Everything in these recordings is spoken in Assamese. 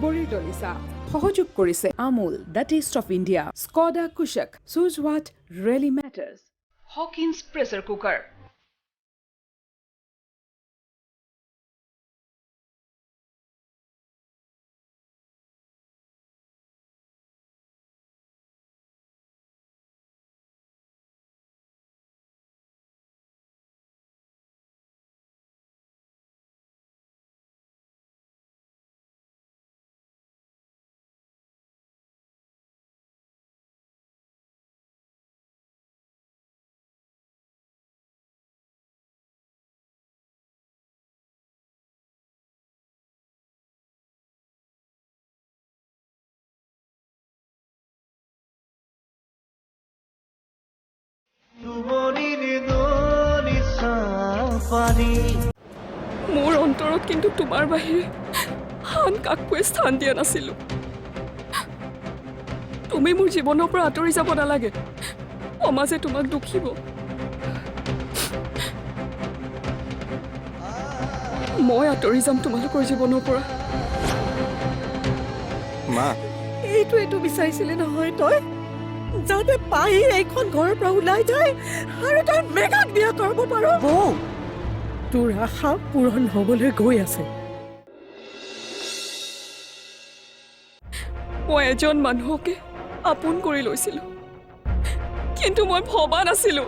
দুবৰি দলিচা সহযোগ কৰিছে Amul the taste of India Skoda Kushaq choose what really matters Hawkins pressure cooker মোৰ অন্তৰত কিন্তু তোমাৰ বাহিৰে আন কাকোৱে স্থান দিয়া নাছিলো তুমি মোৰ জীৱনৰ পৰা আঁতৰি যাব নালাগে সমাজে তোমাক দুখিব মই আঁতৰি যাম তোমালোকৰ জীৱনৰ পৰা মা এইটো বিচাৰিছিলে নহয় তই যাতে পাই এইখন ঘৰৰ পৰা ওলাই যায় আৰু তই মেঘাক বিয়া কৰাব পাৰ বৌ তোৰ আশা পূৰণ হ'বলৈ গৈ আছে মই এজন মানুহকে আপোন কৰি লৈছিলো কিন্তু মই ভবা নাছিলো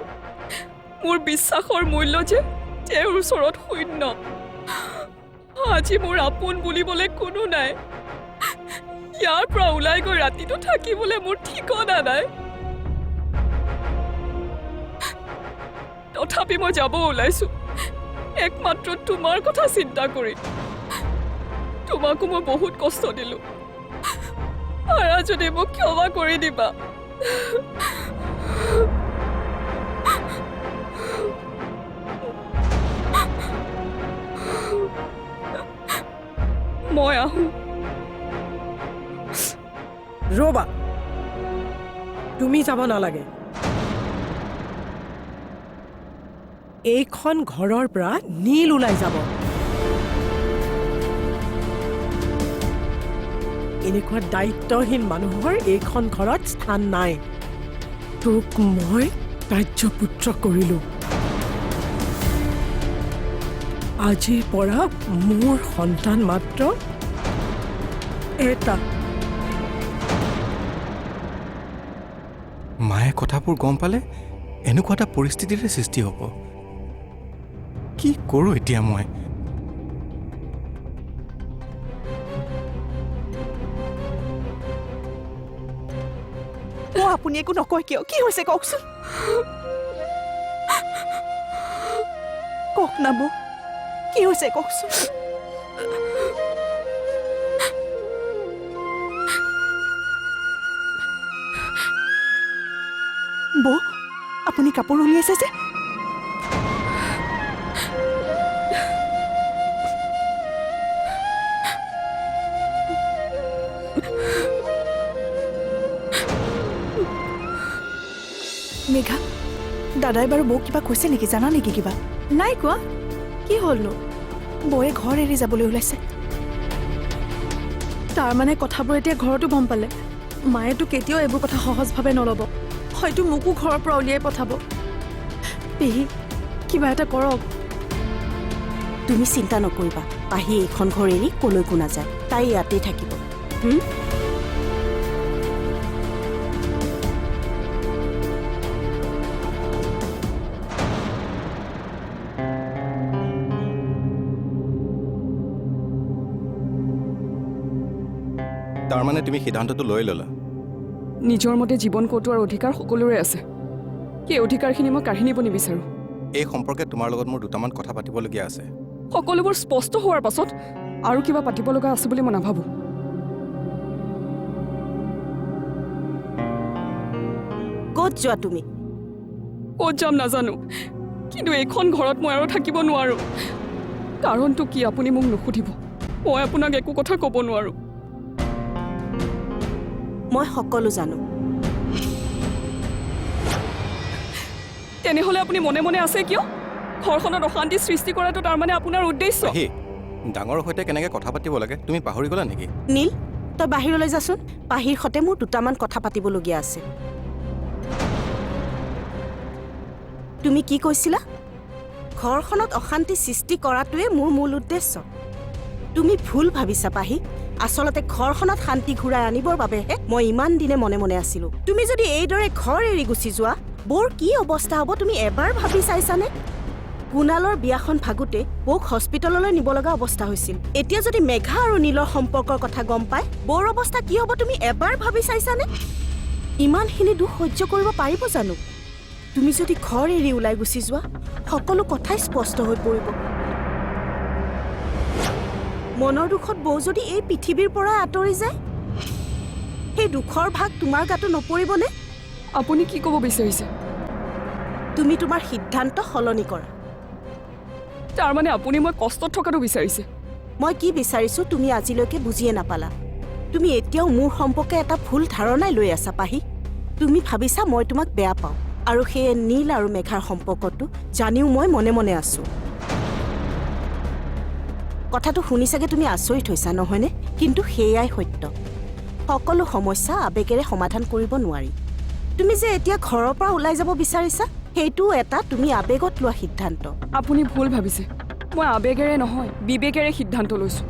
মোৰ বিশ্বাসৰ মূল্য যে তেওঁৰ ওচৰত শূন্য আজি মোৰ আপোন বুলিবলৈ কোনো নাই ইয়াৰ পৰা ওলাই গৈ ৰাতিটো থাকিবলৈ মোৰ ঠিকনা নাই তথাপি মই যাব ওলাইছো একমাত্ৰ তোমাৰ কথা চিন্তা কৰি তোমাকো মই বহুত কষ্ট দিলো পাৰা যদি মোক ক্ষমা কৰি দিবা মই আহোঁ ৰবা তুমি যাব নালাগে এইখন ঘৰৰ পৰা নীল ওলাই যাব এনেকুৱা দায়িত্বহীন মানুহৰ এইখন ঘৰত স্থান নাই তোক মই কাৰ্যপুত্ৰ কৰিলো আজিৰ পৰা মোৰ সন্তান মাত্ৰ এটা মায়ে কথাবোৰ গম পালে এনেকুৱা এটা পৰিস্থিতিৰে সৃষ্টি হ'ব কি কৰোঁ এতিয়া মই আপুনি একো নকয় কিয় কি হৈছে কওকচোন কওক না বৌ কি হৈছে কওকচোন বৌ আপুনি কাপোৰ উলিয়াইছে যে মেঘা দাদাই বাৰু বৌক কিবা কৈছে নেকি জানা নেকি কিবা নাই কোৱা কি হ'লনো বৌয়ে ঘৰ এৰি যাবলৈ ওলাইছে তাৰমানে কথাবোৰ এতিয়া ঘৰতো গম পালে মায়েতো কেতিয়াও এইবোৰ কথা সহজভাৱে নল'ব হয়তো মোকো ঘৰৰ পৰা উলিয়াই পঠাব পেহী কিবা এটা কৰক তুমি চিন্তা নকৰিবা পাহি এইখন ঘৰ এৰি কলৈকো নাযায় তাই ইয়াতেই থাকিব তাৰমানে তুমি সিদ্ধান্তটো লৈ ল'লা নিজৰ মতে জীৱন কটোৱাৰ অধিকাৰ সকলোৰে আছে সেই অধিকাৰখিনি মই কাঢ়ি নিব নিবিচাৰোঁ এই সম্পৰ্কে তোমাৰ লগত মোৰ দুটামান কথা পাতিবলগীয়া আছে সকলোবোৰ স্পষ্ট হোৱাৰ পাছত আৰু কিবা পাতিব লগা আছে বুলি মই নাভাবোঁ ক'ত যোৱা তুমি ক'ত যাম নাজানো কিন্তু এইখন ঘৰত মই আৰু থাকিব নোৱাৰোঁ কাৰণটো কি আপুনি মোক নুসুধিব মই আপোনাক একো কথা ক'ব নোৱাৰোঁ মই সকলো জানো তেনেহ'লে আপুনি মনে মনে আছে কিয় ঘৰখনত অশান্তি সৃষ্টি কৰাটো তাৰমানে আপোনাৰ উদ্দেশ্য ডাঙৰৰ সৈতে কেনেকৈ কথা পাতিব লাগে তুমি পাহৰি গ'লা নেকি নীল তই বাহিৰলৈ যাচোন পাহিৰ সতে মোৰ দুটামান কথা পাতিবলগীয়া আছে তুমি কি কৈছিলা ঘৰখনত অশান্তি সৃষ্টি কৰাটোৱে মোৰ মূল উদ্দেশ্য তুমি ভুল ভাবিছা পাহি আচলতে ঘৰখনত শান্তি ঘূৰাই আনিবৰ বাবেহে মই ইমান দিনে মনে মনে আছিলোঁ তুমি যদি এইদৰে ঘৰ এৰি গুচি যোৱা বৰ কি অৱস্থা হ'ব তুমি এবাৰ ভাবি চাইছানে কুণালৰ বিয়াখন ভাগোতে বৌক হস্পিটেললৈ নিব লগা অৱস্থা হৈছিল এতিয়া যদি মেঘা আৰু নীলৰ সম্পৰ্কৰ কথা গম পায় বৌৰ অৱস্থা কি হ'ব তুমি এবাৰ ভাবি চাইছানে ইমানখিনি দুখ সহ্য কৰিব পাৰিব জানো তুমি যদি ঘৰ এৰি ওলাই গুচি যোৱা সকলো কথাই স্পষ্ট হৈ পৰিব মনৰ দুখত বৌ যদি এই পৃথিৱীৰ পৰা আঁতৰি যায় সেই দুখৰ ভাগ তোমাৰ গাতো নপৰিবনে আপুনি কি ক'ব বিচাৰিছে তুমি তোমাৰ সিদ্ধান্ত সলনি কৰা তাৰমানে আপুনি মই কষ্টত থকাটো বিচাৰিছে মই কি বিচাৰিছো তুমি আজিলৈকে বুজিয়ে নাপালা তুমি এতিয়াও মোৰ সম্পৰ্কে এটা ভুল ধাৰণাই লৈ আছা পাহি তুমি ভাবিছা মই তোমাক বেয়া পাওঁ আৰু সেয়ে নীল আৰু মেঘাৰ সম্পৰ্কটো জানিও মই মনে মনে আছো কথাটো শুনি চাগে তুমি আচৰিত হৈছা নহয়নে কিন্তু সেয়াই সত্য সকলো সমস্যা আবেগেৰে সমাধান কৰিব নোৱাৰি তুমি যে এতিয়া ঘৰৰ পৰা ওলাই যাব বিচাৰিছা সেইটো এটা তুমি আবেগত লোৱা সিদ্ধান্ত আপুনি ভুল ভাবিছে মই আবেগেৰে নহয় বিবেকেৰে সিদ্ধান্ত লৈছোঁ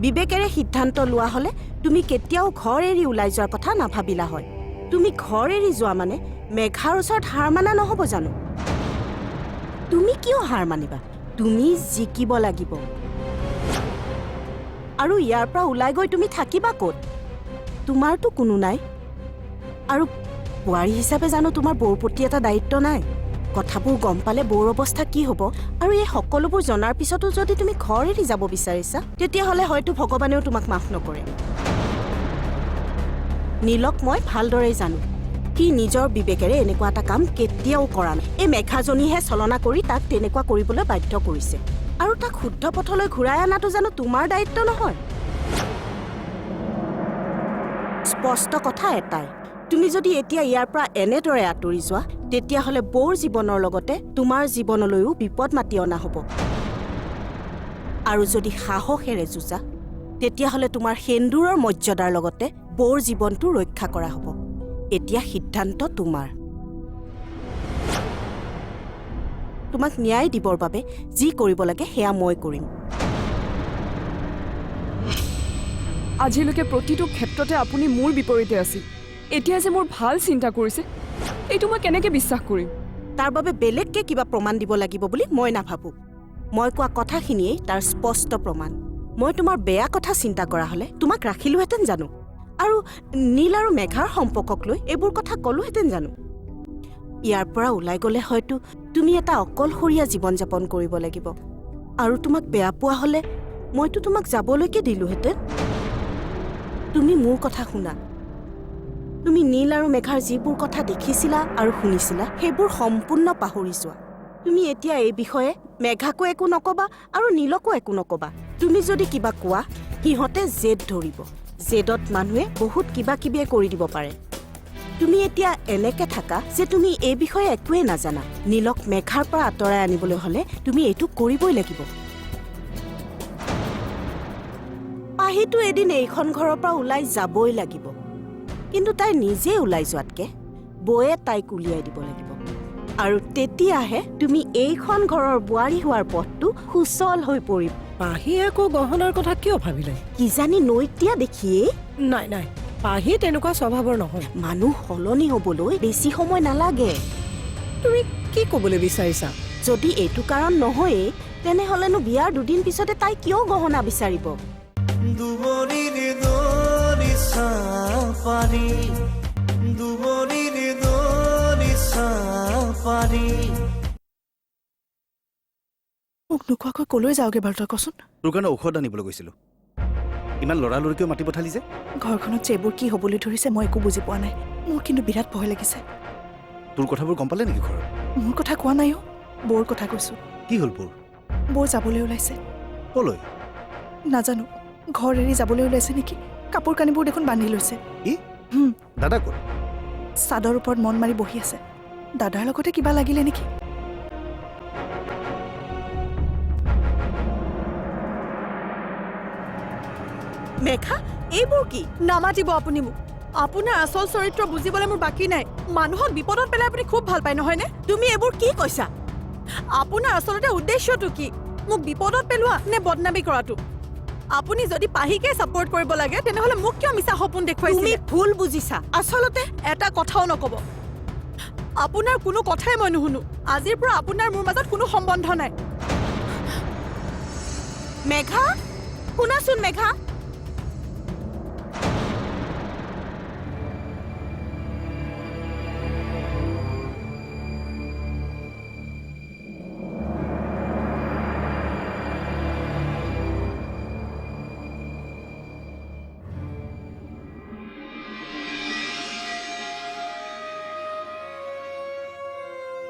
বিবেকেৰে সিদ্ধান্ত লোৱা হ'লে তুমি কেতিয়াও ঘৰ এৰি ওলাই যোৱাৰ কথা নাভাবিলা হয় তুমি ঘৰ এৰি যোৱা মানে মেঘাৰ ওচৰত হাৰ মানা নহ'ব জানো তুমি কিয় হাৰ মানিবা তুমি জিকিব লাগিব আৰু ইয়াৰ পৰা ওলাই গৈ তুমি থাকিবা ক'ত তোমাৰতো কোনো নাই আৰু বোৱাৰী হিচাপে জানো তোমাৰ বৌৰ প্ৰতি এটা দায়িত্ব নাই কথাবোৰ গম পালে বৌৰ অৱস্থা কি হ'ব আৰু এই সকলোবোৰ জনাৰ পিছতো যদি তুমি ঘৰ এৰি যাব বিচাৰিছা তেতিয়াহ'লে হয়তো ভগৱানেও তোমাক মাফ নকৰে নীলক মই ভালদৰেই জানো সি নিজৰ বিবেকেৰে এনেকুৱা এটা কাম কেতিয়াও কৰা নাই এই মেঘাজনীহে চলনা কৰি তাক তেনেকুৱা কৰিবলৈ বাধ্য কৰিছে আৰু তাক শুদ্ধ পথলৈ ঘূৰাই অনাটো জানো তোমাৰ দায়িত্ব নহয় স্পষ্ট কথা এটাই তুমি যদি এতিয়া ইয়াৰ পৰা এনেদৰে আঁতৰি যোৱা তেতিয়াহ'লে বৌৰ জীৱনৰ লগতে তোমাৰ জীৱনলৈও বিপদ মাতি অনা হ'ব আৰু যদি সাহসেৰে যুঁজা তেতিয়াহ'লে তোমাৰ সেন্দুৰৰ মৰ্যাদাৰ লগতে বৌৰ জীৱনটো ৰক্ষা কৰা হ'ব এতিয়া সিদ্ধান্ত তোমাৰ তোমাক ন্যায় দিবৰ বাবে যি কৰিব লাগে সেয়া মই কৰিম আজিলৈকে প্ৰতিটো ক্ষেত্ৰতে আপুনি মোৰ বিপৰীতে আছিল এতিয়া যে মোৰ ভাল চিন্তা কৰিছে এইটো মই কেনেকৈ বিশ্বাস কৰিম তাৰ বাবে বেলেগকে কিবা প্ৰমাণ দিব লাগিব বুলি মই নাভাবোঁ মই কোৱা কথাখিনিয়েই তাৰ স্পষ্ট প্ৰমাণ মই তোমাৰ বেয়া কথা চিন্তা কৰা হ'লে তোমাক ৰাখিলোহেঁতেন জানো আৰু নীল আৰু মেঘাৰ সম্পৰ্কক লৈ এইবোৰ কথা ক'লোহেঁতেন জানো ইয়াৰ পৰা ওলাই গ'লে হয়তো তুমি এটা অকলশৰীয়া জীৱন যাপন কৰিব লাগিব আৰু তোমাক বেয়া পোৱা হ'লে মইতো তোমাক যাবলৈকে দিলোহেঁতেন তুমি মোৰ কথা শুনা তুমি নীল আৰু মেঘাৰ যিবোৰ কথা দেখিছিলা আৰু শুনিছিলা সেইবোৰ সম্পূৰ্ণ পাহৰি যোৱা তুমি এতিয়া এই বিষয়ে মেঘাকো একো নকবা আৰু নীলকো একো নকবা তুমি যদি কিবা কোৱা সিহঁতে জেদ ধৰিব জেদত মানুহে বহুত কিবা কিবিয়ে কৰি দিব পাৰে তুমি এতিয়া এনেকে থাকা যে তুমি এই বিষয়ে একোৱেই নাজানা নীলক মেঘাৰ পৰা আঁতৰাই আনিবলৈ হ'লে তুমি এইটো কৰিবই লাগিব পাহিটো এদিন এইখন ঘৰৰ পৰা ওলাই যাবই লাগিব কিন্তু তাই নিজে ওলাই যোৱাতকে বৌয়ে তাইক উলিয়াই দিব লাগিব আৰু তেতিয়াহে তুমি এইখন ঘৰৰ বোৱাৰী হোৱাৰ পথটো সুচল হৈ পৰিব পাহি আকৌ গহনাৰ কথা কিয় ভাবিলে কিজানি নৈতিয়া দেখিয়েই নাই নাই পাহি তেনেকুৱা স্বভাৱৰ নহয় মানুহ সলনি হ'বলৈ বেছি সময় নালাগে তুমি কি ক'বলৈ বিচাৰিছা যদি এইটো কাৰণ নহয়েই তেনেহ'লেনো বিয়াৰ দুদিন পিছতে তাই কিয় গহনা বিচাৰিব মোক নোকোৱাকৈ ক'লৈ যাওঁগে বাৰু তই কচোন তোৰ কাৰণে ঔষধ আনিবলৈ গৈছিলোঁ ইমান লৰালৰিকৈ মাতি পঠালি যে ঘৰখনত যে এইবোৰ কি হ'বলৈ ধৰিছে মই একো বুজি পোৱা নাই মোৰ কিন্তু বিৰাট ভয় লাগিছে তোৰ কথাবোৰ গম পালে নেকি ঘৰত মোৰ কথা কোৱা নাই অ' বৌৰ কথা কৈছোঁ কি হ'ল তোৰ বৌ যাবলৈ ওলাইছে ক'লৈ নাজানো ঘৰ এৰি যাবলৈ ওলাইছে নেকি কাপোৰ কানিবোৰ দেখোন বান্ধি লৈছে কি দাদা ক'ত চাদৰ ওপৰত মন মাৰি বহি আছে দাদাৰ লগতে কিবা লাগিলে নেকি মেঘা এইবোৰ কি? নামাতিব আপুনি মোক আপোনাৰ আচল চৰিত্ৰ বুজিবলৈ মোৰ বাকী নাই মানুহক বিপদত পেলাই আপুনি খুব ভাল পায় নহয়নে তুমি এইবোৰ কি কৈছা? আপোনাৰ আচলতে উদ্দেশ্যটো কি মোক বিপদত পেলোৱা নে বদনামী কৰাটো আপুনি যদি পাহিকে ছাপোৰ্ট কৰিব লাগে তেনেহ'লে মোক কিয় মিছা সপোন তুমি দেখুৱাইছিলে ভুল বুজিছা। আচলতে এটা কথাও নক'ব আপোনাৰ কোনো কথাই মই নুশুনো আজিৰ পৰা আপোনাৰ মোৰ মাজত কোনো সম্বন্ধ নাই মেঘা, শুনাচোন মেঘা।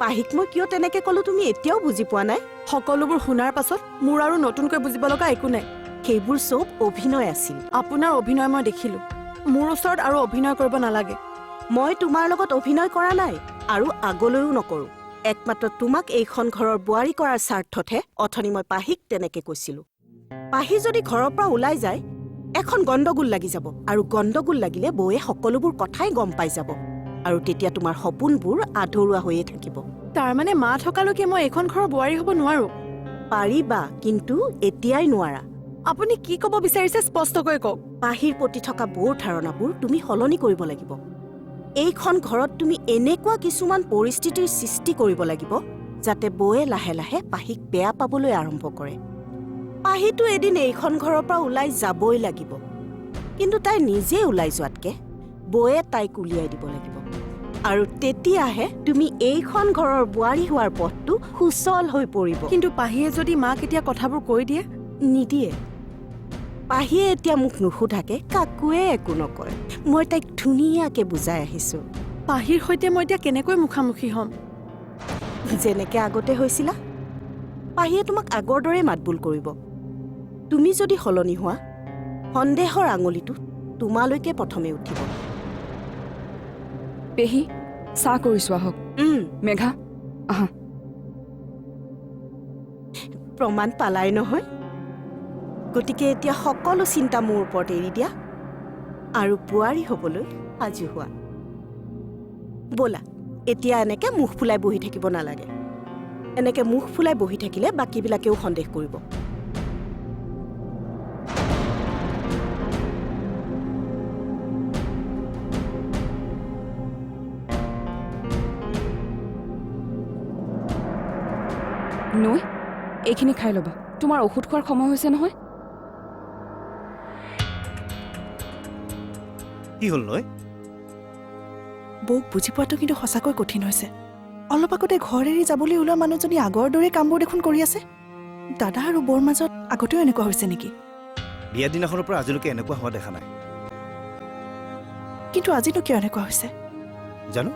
পাহিক মই কিয় তেনেকে ক'লো তুমি এতিয়াও বুজি পোৱা নাই? সকলোবোৰ শুনাৰ পাছত মোৰ আৰু নতুনকৈ বুজিব লগা একো নাই সেইবোৰ চব অভিনয় আছিল। আপোনাৰ অভিনয় মই দেখিলোঁ মোৰ ওচৰত আৰু অভিনয় কৰিব নালাগে মই তোমাৰ লগত অভিনয় কৰা নাই আৰু আগলৈও নকৰো। একমাত্ৰ তোমাক এইখন ঘৰৰ বোৱাৰী কৰাৰ স্বাৰ্থতহে অথনি মই পাহিক তেনেকে কৈছিলো। পাহি যদি ঘৰৰ পৰা ওলাই যায় এখন গণ্ডগোল লাগি যাব আৰু গণ্ডগোল লাগিলে বৌয়ে সকলোবোৰ কথাই গম পাই যাব আৰু তেতিয়া তোমাৰ সপোনবোৰ আধৰুৱা হৈয়ে থাকিব। তাৰমানে মা থকালৈকে মই এইখন ঘৰৰ বোৱাৰী হ'ব নোৱাৰো পাৰিবা, কিন্তু এতিয়াই নোৱাৰা। আপুনি কি ক'ব বিচাৰিছে স্পষ্টকৈ কওক পাহিৰ প্ৰতি থকা বৌৰ ধাৰণাবোৰ তুমি সলনি কৰিব লাগিব। এইখন ঘৰত তুমি এনেকুৱা কিছুমান পৰিস্থিতিৰ সৃষ্টি কৰিব লাগিব যাতে বৌয়ে লাহে লাহে পাহিক বেয়া পাবলৈ আৰম্ভ কৰে। পাহিটো এদিন এইখন ঘৰৰ পৰা ওলাই যাবই লাগিব, কিন্তু তাই নিজে ওলাই যোৱাতকে বৌয়ে তাইক উলিয়াই দিব লাগিব আৰু তেতিয়াহে তুমি এইখন ঘৰৰ বোৱাৰী হোৱাৰ পথটো সুচল হৈ পৰিব। কিন্তু পাহিয়ে যদি মাক এতিয়া কথাবোৰ কৈ দিয়ে নিদিয়ে। পাহিয়ে এতিয়া মোক নুসুধাকে কাকোৱে একো নকয়। মই তাইক ধুনীয়াকে বুজাই আহিছো। পাহিৰ সৈতে মই এতিয়া কেনেকৈ মুখামুখি হ'ম যেনেকে আগতে হৈছিলা পাহিয়ে তোমাক আগৰ দৰে মাতবোল কৰিব। তুমি যদি সলনি হোৱা সন্দেহৰ আঙুলিটো তোমালৈকে প্ৰথমে উঠিব। পেহী চাহ কৰিছোঁ আহক মেঘা আহা প্ৰমাণ পালাই নহয়, গতিকে এতিয়া সকলো চিন্তা মোৰ ওপৰত এৰি দিয়া আৰু বোৱাৰী হ'বলৈ সাজু হোৱা। ব'লা, এতিয়া এনেকে মুখ ফুলাই বহি থাকিব নালাগে। এনেকে মুখ ফুলাই বহি থাকিলে বাকীবিলাকেও সন্দেহ কৰিব। নৈ এইখিনি খাই ল'বা তোমাৰ ঔষধ খোৱাৰ সময় হৈছে নহয় কি হ'ল নয়? বৌক বুজি পোৱাটো কিন্তু সঁচাকৈ কঠিন হৈছে। অলপ আগতে ঘৰ এৰি যাবলৈ ওলোৱা মানুহজনী আগৰ দৰে কামবোৰ দেখোন কৰি আছে। দাদা আৰু বৌৰ মাজত আগতেও এনেকুৱা হৈছে নেকি? বিয়া দিনাখনৰ পৰা আজিলৈকে এনেকুৱা হোৱা দেখা নাই। কিন্তু আজিনো কিয় এনেকুৱা হৈছে? জানো,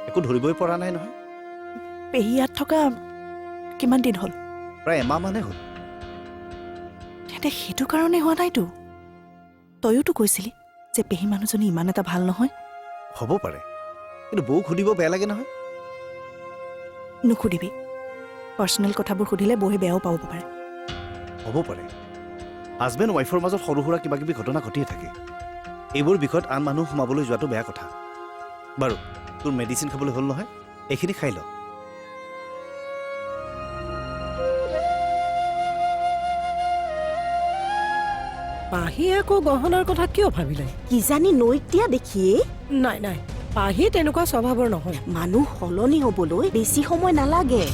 একো ধৰিবই পৰা নাই নহয়। পেহী ইয়াত থকা কিমান দিন হ'ল? প্ৰায় এমাহমানে হ'ল। তেন্তে সেইটো কাৰণে হোৱা নাইতো। তইয়োতো কৈছিলি যে পেহী মানুহজনী ইমান এটা ভাল নহয়। হ'ব পাৰে, কিন্তু বৌক সুধিব বেয়া লাগে নহয়। নুসুধিবি, পাৰ্চনেল কথাবোৰ সুধিলে বৌয়ে বেয়াও পাব পাৰে। হ'ব পাৰে, হাজবেণ্ড ৱাইফৰ মাজত সৰু সুৰা কিবা কিবি ঘটনা ঘটিয়ে থাকে। এইবোৰ বিষয়ত আন মানুহ সোমাবলৈ যোৱাটো বেয়া কথা। বাৰু, তোৰ মেডিচিন খাবলৈ হ'ল নহয়, এইখিনি খাই ল। পাহি আকৌ গহনাৰ কথা কিয় ভাবিলে? কিজানি নৈক দিয়া দেখিয়েই। নাই নাই, পাহি তেনেকুৱা স্বভাৱৰ নহয়। মানুহ সলনি হ'বলৈ বেছি সময় নালাগে।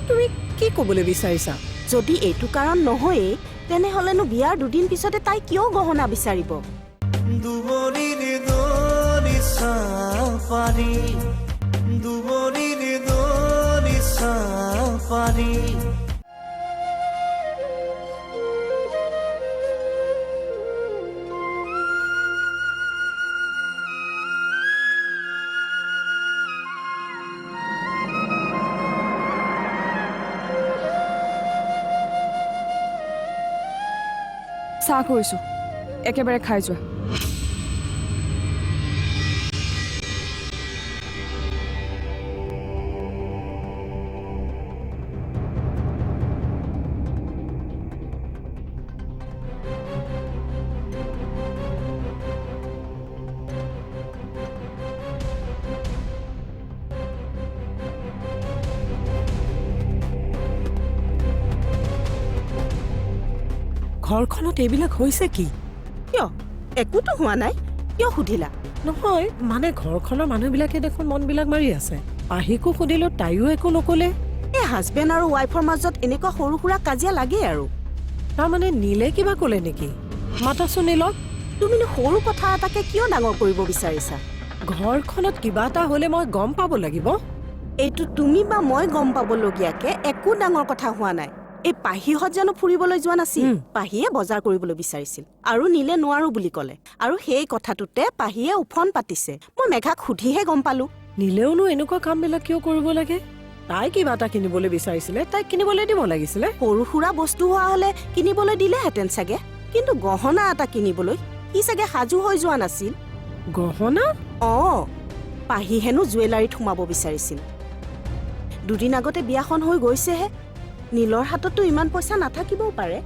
তুমি কি ক'বলৈ বিচাৰিছা? যদি এইটো কাৰণ নহয়েই তেনেহ'লেনো বিয়াৰ দুদিন পিছতে তাই কিয় গহনা বিচাৰিব? চাহ কৰিছোঁ একেবাৰে খাই যোৱা ঘৰখনত এইবিলাক হৈছে কি? কিয় একোতো হোৱা নাই, কিয় সুধিলা? নহয় মানে ঘৰখনৰ মানুহবিলাকে দেখোন মনবিলাক মাৰি আছে। পাহিকো সুধিলো, তাইও একো নকলে। এই হাজবেণ্ড আৰু ৱাইফৰ মাজত এনেকুৱা সৰু সুৰা কাজিয়া লাগে আৰু। তাৰমানে নীলে কিবা ক'লে নেকি? মাতাচোন নীলক। তুমিনো সৰু কথা এটাকে কিয় ডাঙৰ কৰিব বিচাৰিছা? ঘৰখনত কিবা এটা হ'লে মই গম পাব লাগিব। এইটো তুমি বা মই গম পাবলগীয়াকে একো ডাঙৰ কথা হোৱা নাই। এই পাহিহঁত জানো ফুৰিবলৈ যোৱা নাছিল? পাহিয়ে বজাৰ কৰিবলৈ বিচাৰিছিল আৰু নীলে নোৱাৰো বুলি ক'লে, আৰু সেই কথাটোতে পাহিয়ে উফন পাতিছে। মই মেঘাক সুধিহে গম পালো। নীলেওনো এনেকুৱা কামবিলাক কিয় কৰিব লাগে? তাই কিবা এটা কিনিবলৈ বিচাৰিছিলে, তাইক কিনিবলৈ দিব লাগিছিলে। সৰু সুৰা বস্তু হোৱা হ'লে কিনিবলৈ দিলেহেঁতেন চাগে, কিন্তু গহনা এটা কিনিবলৈ সি চাগে সাজু হৈ যোৱা নাছিল। গহনা? অঁ, পাহি হেনো জুৱেলাৰীত সোমাব বিচাৰিছিল। দুদিন আগতে বিয়াখন হৈ গৈছেহে, নীলৰ হাততো ইমান পইচা নাথাকিবও পাৰে।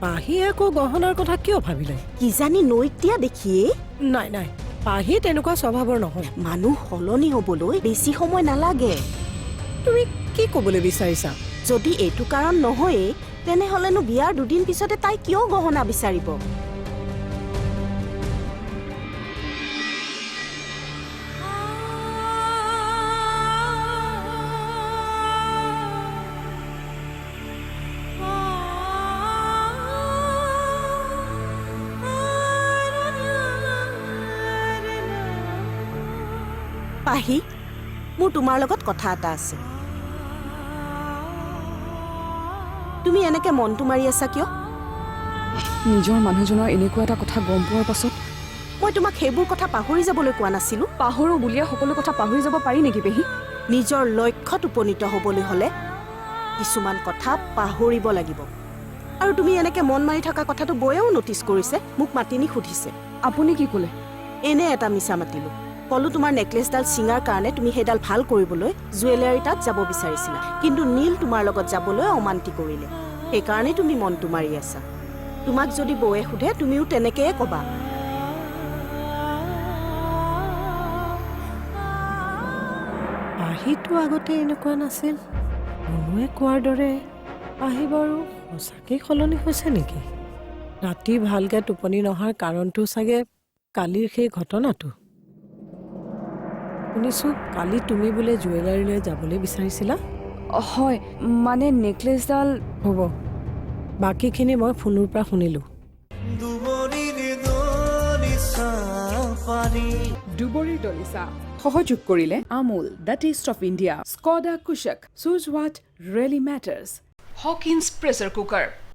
পাহি আকৌ গহনাৰ কথা কিয় ভাবিলে? কিজানি নৈত দিয়া দেখিয়েই। নাই নাই, পাহি তেনেকুৱা স্বভাৱৰ নহয়। মানুহ সলনি হ'বলৈ বেছি সময় নালাগে। তুমি কি ক'বলৈ বিচাৰিছা? যদি এইটো কাৰণ নহয়েই, তেনেহ'লেনো বিয়াৰ দুদিন পিছতে তাই কিয় গহনা বিচাৰিব? পাহি, মোৰ তোমাৰ লগত কথা এটা আছে। তুমি এনেকে মনটো মাৰি আছা কিয়? নিজৰ মানুহজনৰ এনেকুৱা এটা কথা গম পোৱাৰ পাছত মই তোমাক সেইবোৰ কথা পাহৰি যাবলৈ কোৱা নাছিলো। পাহৰো বুলিয়ে সকলো কথা পাহৰি যাব পাৰি নেকি পেহী? নিজৰ লক্ষ্যত উপনীত হ'বলৈ হ'লে কিছুমান কথা পাহৰিব লাগিব। আৰু তুমি এনেকে মন মাৰি থকা কথাটো বয়েও নটিচ কৰিছে, মোক মাতি নি সুধিছে। আপুনি কি ক'লে? এনে এটা মিছা মাতিলো। ক'লো তোমাৰ নেকলেছডাল ছিঙাৰ কাৰণে তুমি সেইডাল ভাল কৰিবলৈ জুৱেলাৰী তাত যাব বিচাৰিছিলা, কিন্তু নীল তোমাৰ লগত যাবলৈ অমান্তি কৰিলে। সেইকাৰণে তুমি মনটো মাৰি আছা। তোমাক যদি বৌয়ে সোধে তুমিও তেনেকৈয়ে ক'বা। পাহিটো আগতে এনেকুৱা নাছিল। মনুৱে কোৱাৰ দৰে পাহি বাৰু সঁচাকেই সলনি হৈছে নেকি? ৰাতি ভালকৈ টোপনি নহাৰ কাৰণটো চাগে কালিৰ সেই ঘটনাটো। শুনিছোঁ কালি তুমি বোলে জুৱেলাৰীলৈ যাবলৈ বিচাৰিছিলা? হয়, মানে নেকলেছডাল। হ'ব, বাকীখিনি মই ফোনৰ পৰা শুনিলোঁ। ডুবৰি দলিচা সহযোগ কৰিলে Amul the taste of India, Skoda Kushaq, choose what really matters, Hawkins pressure cooker,